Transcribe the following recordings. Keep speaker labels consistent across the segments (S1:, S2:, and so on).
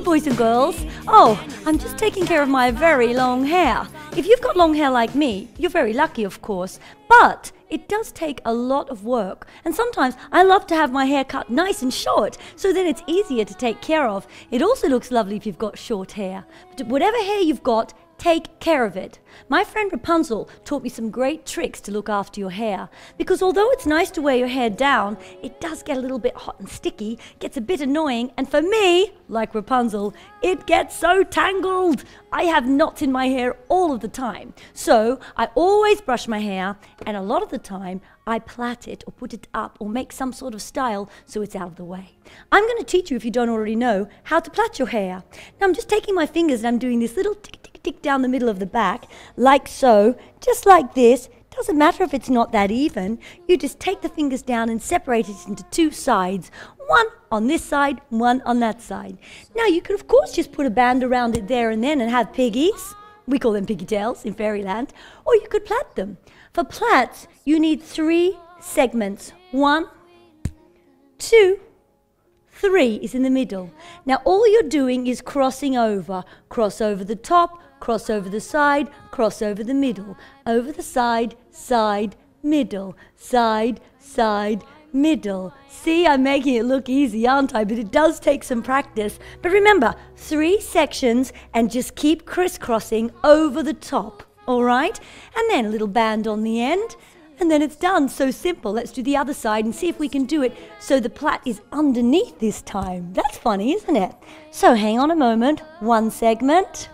S1: boys and girls. Oh, I'm just taking care of my very long hair. If you've got long hair like me, you're very lucky, of course, but it does take a lot of work. And sometimes I love to have my hair cut nice and short, so then it's easier to take care of. It also looks lovely if you've got short hair. But whatever hair you've got, take care of it. My friend Rapunzel taught me some great tricks to look after your hair, because although it's nice to wear your hair down, it does get a little bit hot and sticky, gets a bit annoying, and for me, like Rapunzel, it gets so tangled. I have knots in my hair all of the time. So I always brush my hair, and a lot of the time I plait it or put it up or make some sort of style so it's out of the way. I'm going to teach you, if you don't already know, how to plait your hair. Now I'm just taking my fingers and I'm doing this little tick tick tick down the middle of the back, like so, just like this. Doesn't matter if it's not that even. You just take the fingers down and separate it into two sides. One on this side, one on that side. Now you could of course just put a band around it there and then and have piggies. We call them piggy tails in fairyland. Or you could plait them. For plaits, you need 3 segments. 1, 2, 3 is in the middle. Now all you're doing is crossing over. Cross over the top, cross over the side, cross over the middle. Over the side, side, middle. Side, side, middle. See, I'm making it look easy, aren't I? But it does take some practice. But remember, 3 sections and just keep crisscrossing over the top. All right? And then a little band on the end. And then it's done. So simple. Let's do the other side and see if we can do it so the plait is underneath this time. That's funny, isn't it? So hang on a moment. 1 segment.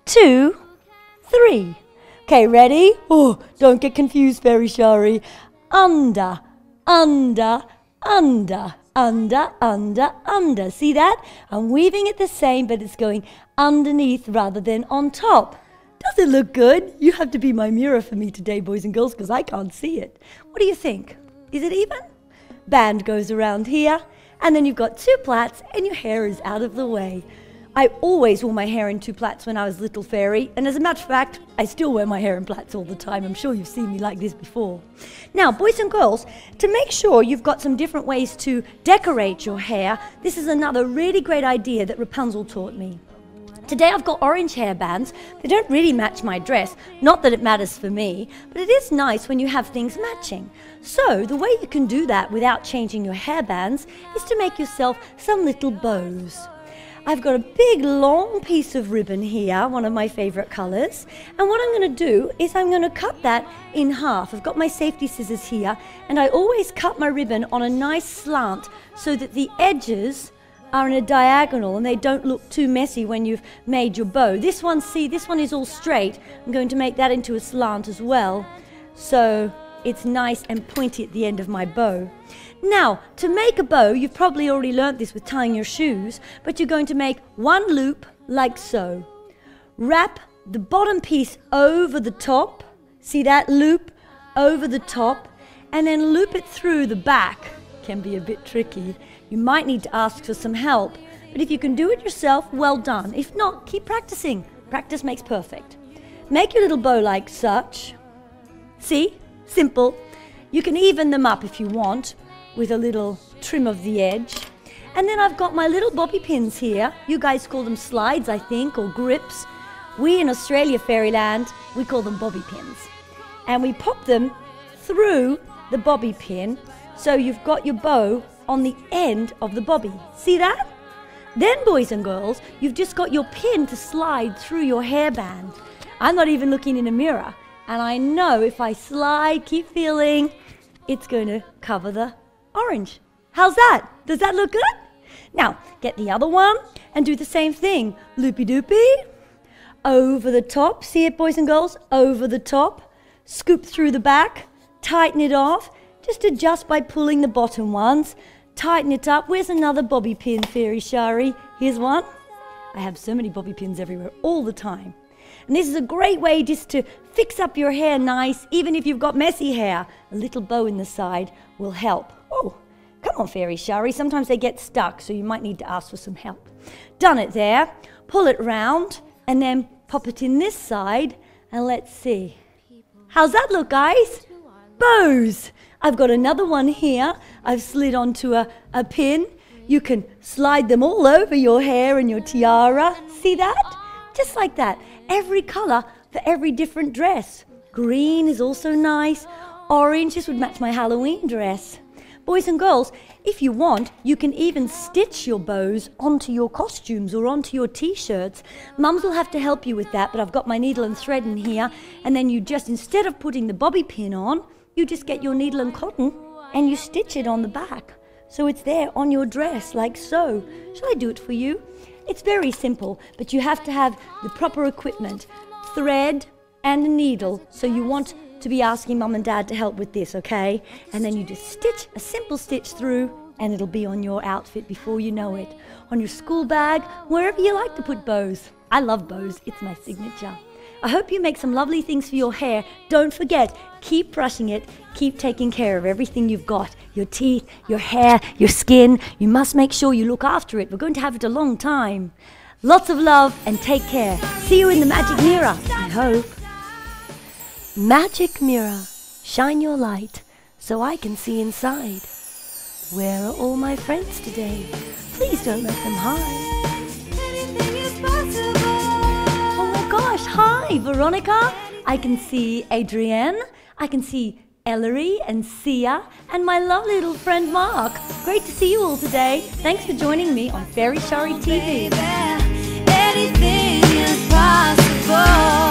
S1: 2, 3. Okay, ready? Oh, don't get confused, Fairy Shari. Under, under, under, under, under, under. See that? I'm weaving it the same, but it's going underneath rather than on top. Does it look good? You have to be my mirror for me today, boys and girls, because I can't see it. What do you think? Is it even? Band goes around here, and then you've got 2 plaits, and your hair is out of the way. I always wore my hair in 2 plaits when I was little fairy, and as a matter of fact, I still wear my hair in plaits all the time. I'm sure you've seen me like this before. Now, boys and girls, to make sure you've got some different ways to decorate your hair, this is another really great idea that Rapunzel taught me. Today I've got orange hairbands. They don't really match my dress, not that it matters for me, but it is nice when you have things matching. So the way you can do that without changing your hairbands is to make yourself some little bows. I've got a big long piece of ribbon here, one of my favorite colors, and what I'm going to do is I'm going to cut that in half. I've got my safety scissors here, and I always cut my ribbon on a nice slant so that the edges are in a diagonal and they don't look too messy when you've made your bow. This one, see, this one is all straight. I'm going to make that into a slant as well, so it's nice and pointy at the end of my bow. Now, to make a bow, you've probably already learnt this with tying your shoes, but you're going to make 1 loop like so. Wrap the bottom piece over the top, see that loop over the top, and then loop it through the back. Can be a bit tricky. You might need to ask for some help, but if you can do it yourself, well done. If not, keep practicing. Practice makes perfect. Make your little bow like such. See? Simple. You can even them up if you want with a little trim of the edge. And then I've got my little bobby pins here. You guys call them slides, I think, or grips. We in Australia, Fairyland, we call them bobby pins. And we pop them through the bobby pin so you've got your bow on the end of the bobby. See that? Then, boys and girls, you've just got your pin to slide through your hairband. I'm not even looking in a mirror, and I know if I slide, keep feeling, it's going to cover the orange. How's that? Does that look good? Now, get the other one and do the same thing. Loopy-doopy. Over the top. See it, boys and girls? Over the top. Scoop through the back. Tighten it off. Just adjust by pulling the bottom ones. Tighten it up. Where's another bobby pin, Fairy Shari? Here's one. I have so many bobby pins everywhere all the time. And this is a great way just to fix up your hair nice, even if you've got messy hair. A little bow in the side will help. Oh, come on, Fairy Shari. Sometimes they get stuck, so you might need to ask for some help. Done it there. Pull it round and then pop it in this side. And let's see. How's that look, guys? Bows. I've got another one here. I've slid onto a pin. You can slide them all over your hair and your tiara. See that? Just like that. Every color for every different dress. Green is also nice. Orange, this would match my Halloween dress. Boys and girls, if you want, you can even stitch your bows onto your costumes or onto your t-shirts. Mums will have to help you with that, but I've got my needle and thread in here. And then you just, instead of putting the bobby pin on, you just get your needle and cotton and you stitch it on the back. So it's there on your dress, like so. Shall I do it for you? It's very simple, but you have to have the proper equipment, thread and a needle. So you want to be asking Mum and Dad to help with this, okay? And then you just stitch a simple stitch through and it'll be on your outfit before you know it. On your school bag, wherever you like to put bows. I love bows, it's my signature. I hope you make some lovely things for your hair. Don't forget, keep brushing it, keep taking care of everything you've got. Your teeth, your hair, your skin. You must make sure you look after it. We're going to have it a long time. Lots of love and take care. See you in the magic mirror, I hope. Magic mirror, shine your light so I can see inside. Where are all my friends today? Please don't let them hide. Oh my gosh, hi Veronica. I can see Adrienne. I can see Ellery and Sia and my lovely little friend Mark. Great to see you all today. Thanks for joining me on Fairy Shari TV.
S2: Anything is possible.